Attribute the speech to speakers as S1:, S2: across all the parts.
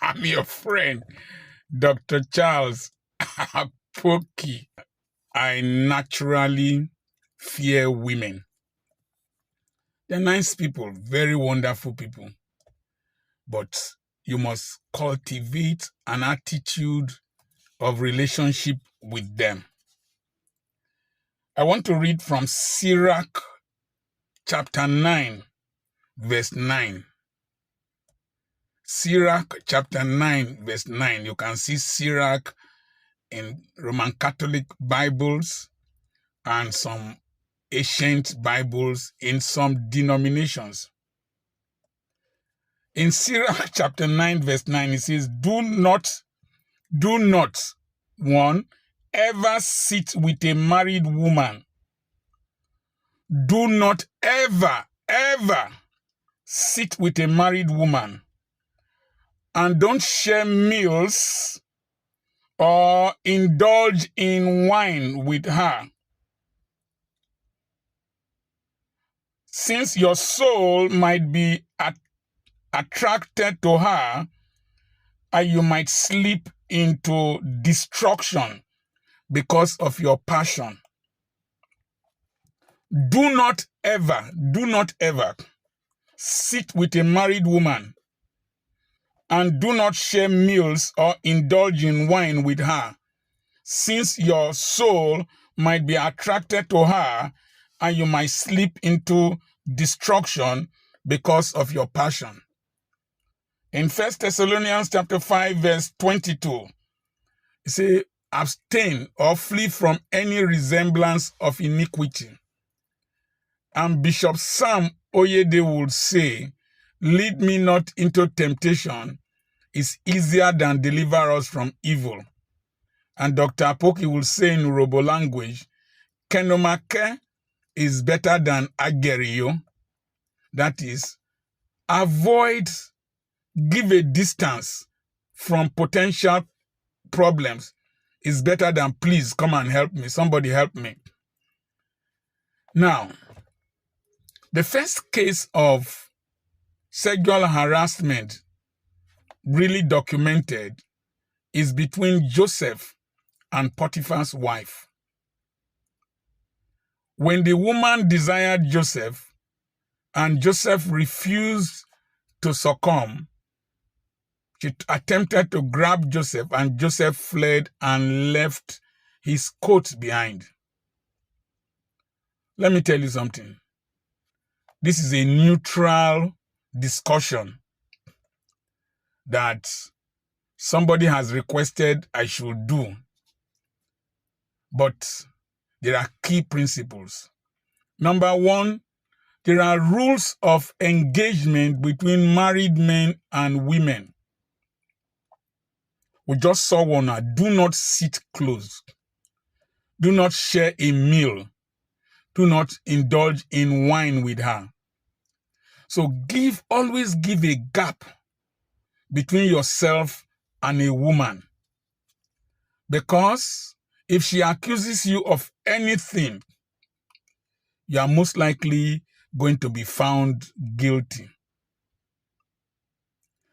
S1: I'm your friend, Dr. Charles Pokey. I naturally fear women. They're nice people, very wonderful people. But you must cultivate an attitude of relationship with them. I want to read from Sirach chapter 9, verse 9. Sirach chapter 9, verse 9. You can see Sirach in Roman Catholic Bibles and some ancient Bibles in some denominations. In Sirach chapter 9, verse 9, it says, do not, one, ever sit with a married woman. Do not ever sit with a married woman. And don't share meals or indulge in wine with her, since your soul might be attracted to her, and you might slip into destruction because of your passion. Do not ever sit with a married woman, and do not share meals or indulge in wine with her, since your soul might be attracted to her, and you might slip into destruction because of your passion. In 1 Thessalonians chapter 5, verse 22, it says, abstain or flee from any resemblance of iniquity. And Bishop Sam Oyede would say, lead me not into temptation is easier than deliver us from evil. And Dr. Apoki will say in Urobo language, Kenomake is better than Agerio. That is, give a distance from potential problems is better than please come and help me. Somebody help me. Now, the first case of sexual harassment really documented is between Joseph and Potiphar's wife. When the woman desired Joseph and Joseph refused to succumb, she attempted to grab Joseph, and Joseph fled and left his coat behind. Let me tell you something. This is a neutral discussion that somebody has requested I should do. But there are key principles. Number one, there are rules of engagement between married men and women. We just saw one now. Do not sit close. Do not share a meal. Do not indulge in wine with her. So always give a gap between yourself and a woman. Because if she accuses you of anything, you are most likely going to be found guilty.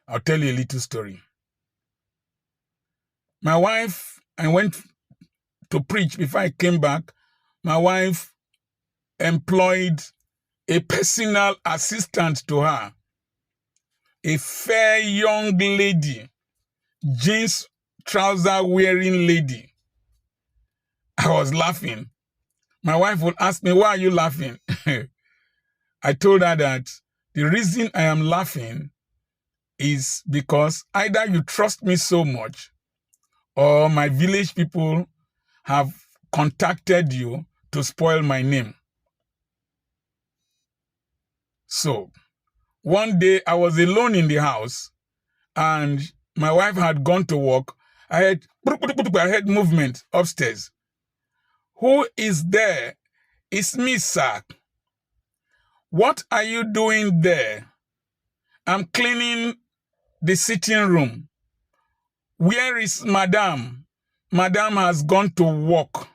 S1: I'll tell you a little story. My wife, I went to preach. Before I came back, my wife employed a personal assistant to her, a fair young lady, jeans trouser wearing lady. I was laughing. My wife would ask me, why are you laughing? I told her that the reason I am laughing is because either you trust me so much, or my village people have contacted you to spoil my name. So, one day I was alone in the house and my wife had gone to work. I heard movement upstairs. Who is there? It's me, sir. What are you doing there? I'm cleaning the sitting room. Where is Madame? Madame has gone to work.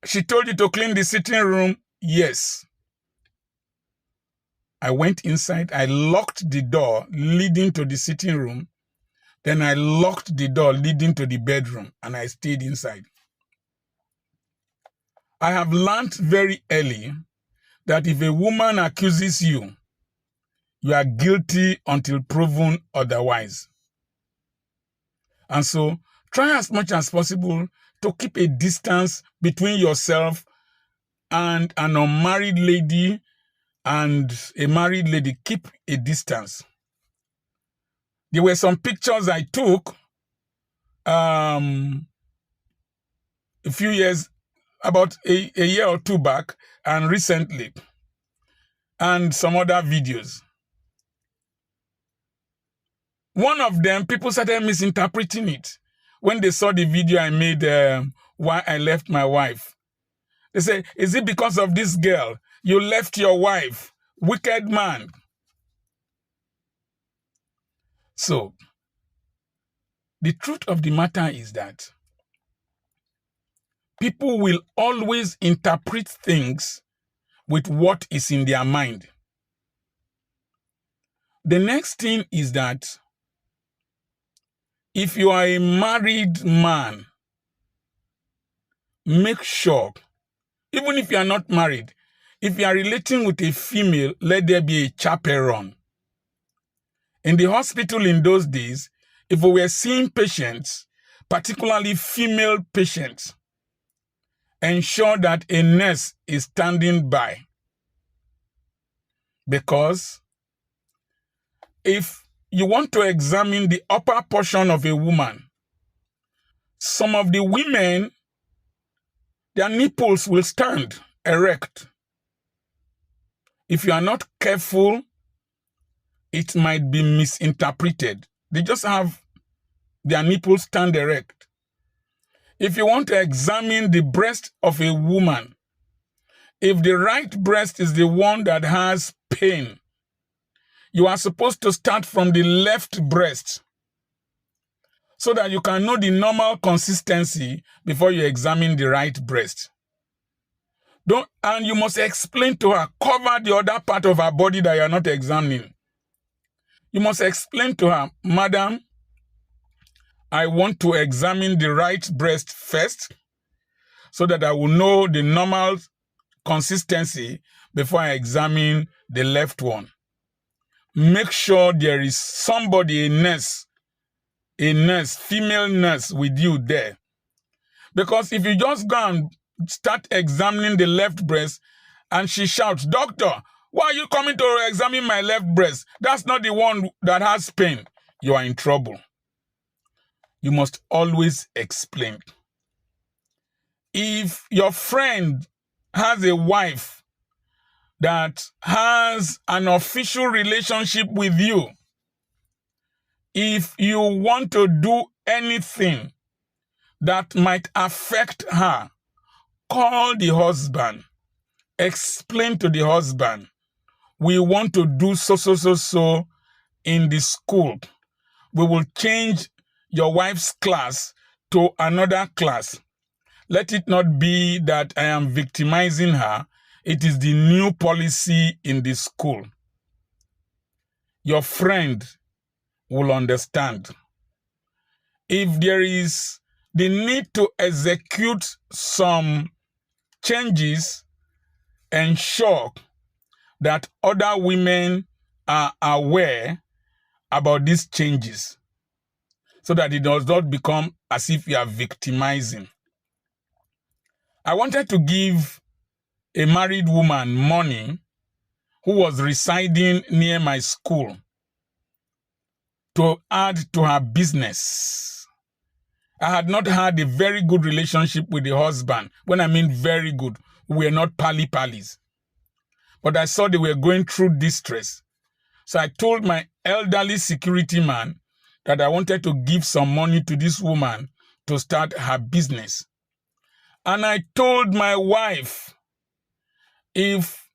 S1: She told you to clean the sitting room? Yes. I went inside, I locked the door leading to the sitting room, then I locked the door leading to the bedroom, and I stayed inside. I have learned very early that if a woman accuses you, you are guilty until proven otherwise. And so, try as much as possible to keep a distance between yourself and an unmarried lady and a married lady. Keep a distance. There were some pictures I took a few years, about a year or two back, and recently, and some other videos. One of them, people started misinterpreting it. When they saw the video I made, why I left my wife. They say, is it because of this girl? You left your wife. Wicked man. So, the truth of the matter is that people will always interpret things with what is in their mind. The next thing is that if you are a married man, make sure, even if you are not married, if you are relating with a female, let there be a chaperone. In the hospital in those days, if we were seeing patients, particularly female patients, ensure that a nurse is standing by. Because if you want to examine the upper portion of a woman, some of the women, their nipples will stand erect. If you are not careful, it might be misinterpreted. They just have their nipples stand erect. If you want to examine the breast of a woman, if the right breast is the one that has pain, you are supposed to start from the left breast so that you can know the normal consistency before you examine the right breast. And you must explain to her, cover the other part of her body that you are not examining. You must explain to her, madam, I want to examine the right breast first so that I will know the normal consistency before I examine the left one. Make sure there is somebody, a nurse, female nurse with you there. Because if you just go and start examining the left breast and she shouts, doctor, why are you coming to examine my left breast? That's not the one that has pain. You are in trouble. You must always explain. If your friend has a wife that has an official relationship with you, if you want to do anything that might affect her, call the husband. Explain to the husband, we want to do so in the school. We will change your wife's class to another class. Let it not be that I am victimizing her. It is the new policy in the school. Your friend will understand. If there is the need to execute some changes, ensure that other women are aware about these changes so that it does not become as if you are victimizing. I wanted to give a married woman money who was residing near my school to add to her business. I had not had a very good relationship with the husband. When I mean very good, we were not pally-pallies. But I saw they were going through distress. So I told my elderly security man that I wanted to give some money to this woman to start her business. And I told my wife, if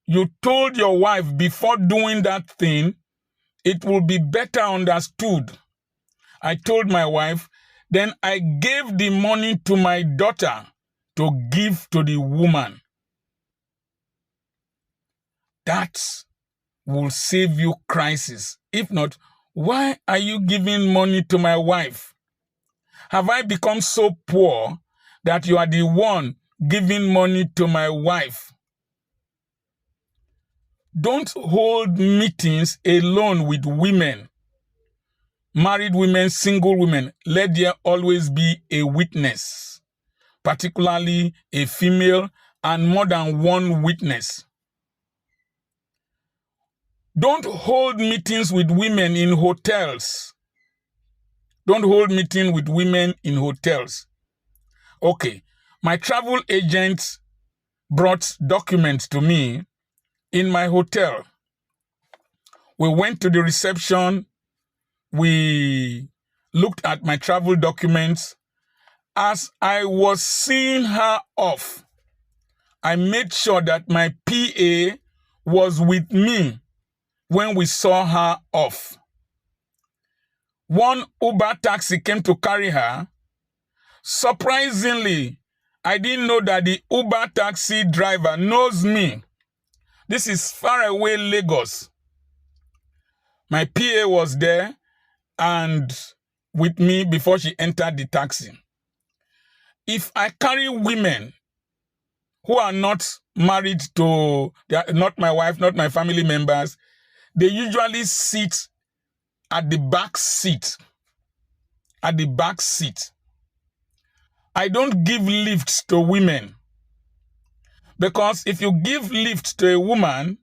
S1: you told your wife before doing that thing, it will be better understood. I told my wife, then I gave the money to my daughter to give to the woman. That will save you crisis. If not, why are you giving money to my wife? Have I become so poor that you are the one giving money to my wife? Don't hold meetings alone with women. Married women, single women, let there always be a witness, particularly a female and more than one witness. Don't hold meetings with women in hotels. Don't hold meetings with women in hotels. Okay, my travel agent brought documents to me in my hotel. We went to the reception. We looked at my travel documents. As I was seeing her off, I made sure that my PA was with me when we saw her off. One Uber taxi came to carry her. Surprisingly, I didn't know that the Uber taxi driver knows me. This is far away Lagos. My PA was there and with me before she entered the taxi. If I carry women who are not married to, they are not my wife, not my family members, they usually sit at the back seat. At the back seat. I don't give lifts to women. Because if you give lift to a woman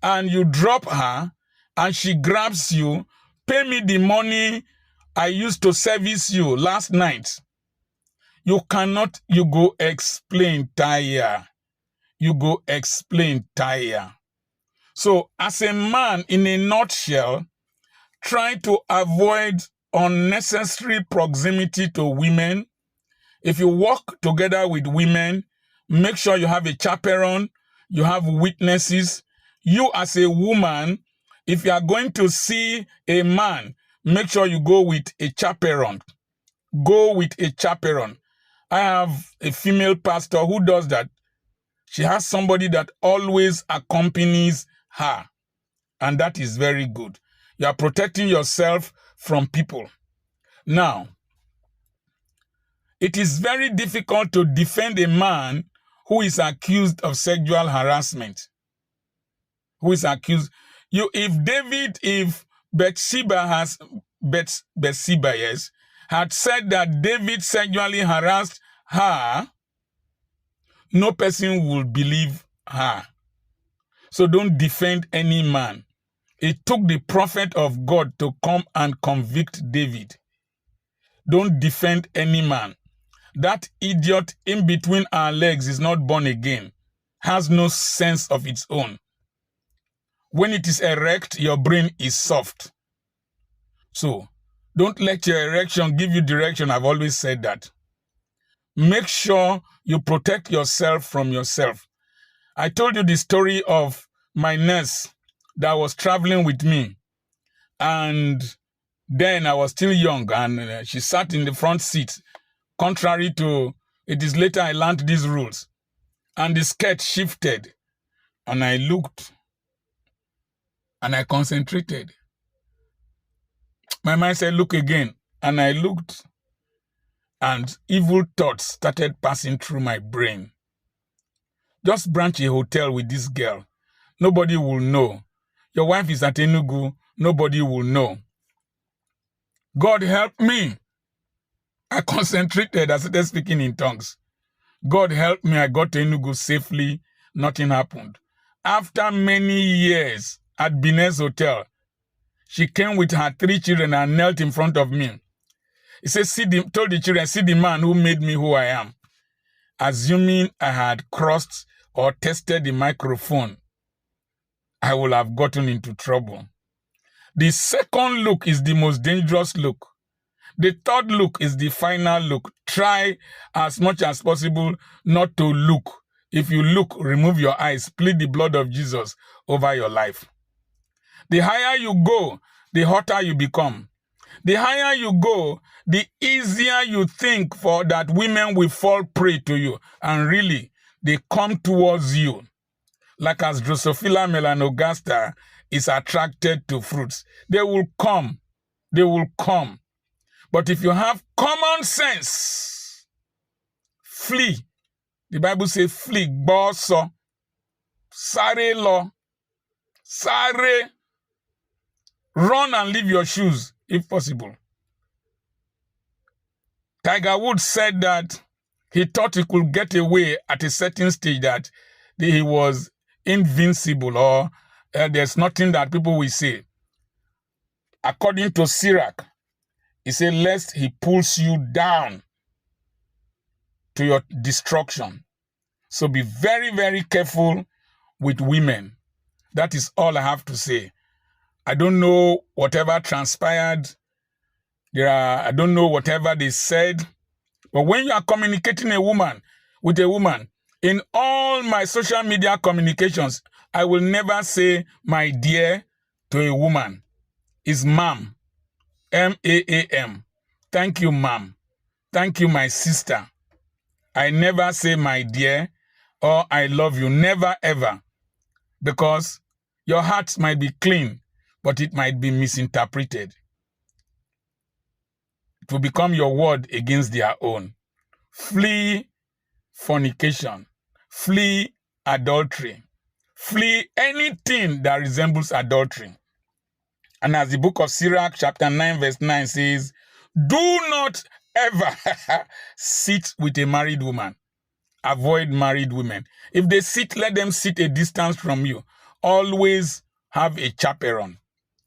S1: and you drop her and she grabs you, pay me the money I used to service you last night. You cannot, you go explain, tire. You go explain, tire. So as a man, in a nutshell, try to avoid unnecessary proximity to women. If you work together with women, make sure you have a chaperone, you have witnesses. You as a woman, if you are going to see a man, make sure you go with a chaperone. Go with a chaperone. I have a female pastor who does that. She has somebody that always accompanies her. And that is very good. You are protecting yourself from people. Now, it is very difficult to defend a man who is accused of sexual harassment. Who is accused? If Bathsheba, yes, had said that David sexually harassed her, no person will believe her. So don't defend any man. It took the prophet of God to come and convict David. Don't defend any man. That idiot in between our legs is not born again, has no sense of its own. When it is erect, your brain is soft. So, don't let your erection give you direction. I've always said that. Make sure you protect yourself from yourself. I told you the story of my nurse that was traveling with me. And then I was still young and she sat in the front seat. Contrary to, it is later I learned these rules. And the skirt shifted. And I looked. And I concentrated. My mind said, look again. And I looked. And evil thoughts started passing through my brain. Just branch a hotel with this girl. Nobody will know. Your wife is at Enugu. Nobody will know. God help me. I concentrated. I started speaking in tongues. God help me. I got to Enugu safely. Nothing happened. After many years at Binez Hotel, she came with her 3 children and knelt in front of me. He said, told the children, see the man who made me who I am. Assuming I had crossed or tested the microphone, I would have gotten into trouble. The second look is the most dangerous look. The third look is the final look. Try as much as possible not to look. If you look, remove your eyes. Plead the blood of Jesus over your life. The higher you go, the hotter you become. The higher you go, the easier you think for that women will fall prey to you. And really, they come towards you. like as Drosophila melanogaster is attracted to fruits. They will come. They will come. But if you have common sense, flee. The Bible says flee. Boso. Sare lo. Sare. Run and leave your shoes, if possible. Tiger Woods said that he thought he could get away at a certain stage, that he was invincible, or there's nothing that people will say. According to S3xual, he said, lest he pulls you down to your destruction. So be very, very careful with women. That is all I have to say. I don't know whatever transpired. I don't know whatever they said. But when you are communicating with a woman, in all my social media communications, I will never say my dear to a woman. It's ma'am. M-A-A-M. Thank you, ma'am. Thank you, my sister. I never say my dear or I love you. Never, ever. Because your heart might be clean, but it might be misinterpreted. It will become your word against their own. Flee fornication. Flee adultery. Flee anything that resembles adultery. And as the book of S3xual chapter 9 verse 9 says, do not ever sit with a married woman. Avoid married women. If they sit, let them sit a distance from you. Always have a chaperone.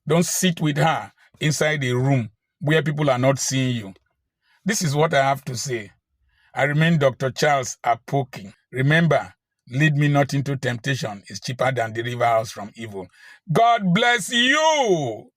S1: Don't sit with her inside a room where people are not seeing you. This is what I have to say. I remain Dr. Charles Apoking. Remember, lead me not into temptation is cheaper than deliver us from evil. God bless you.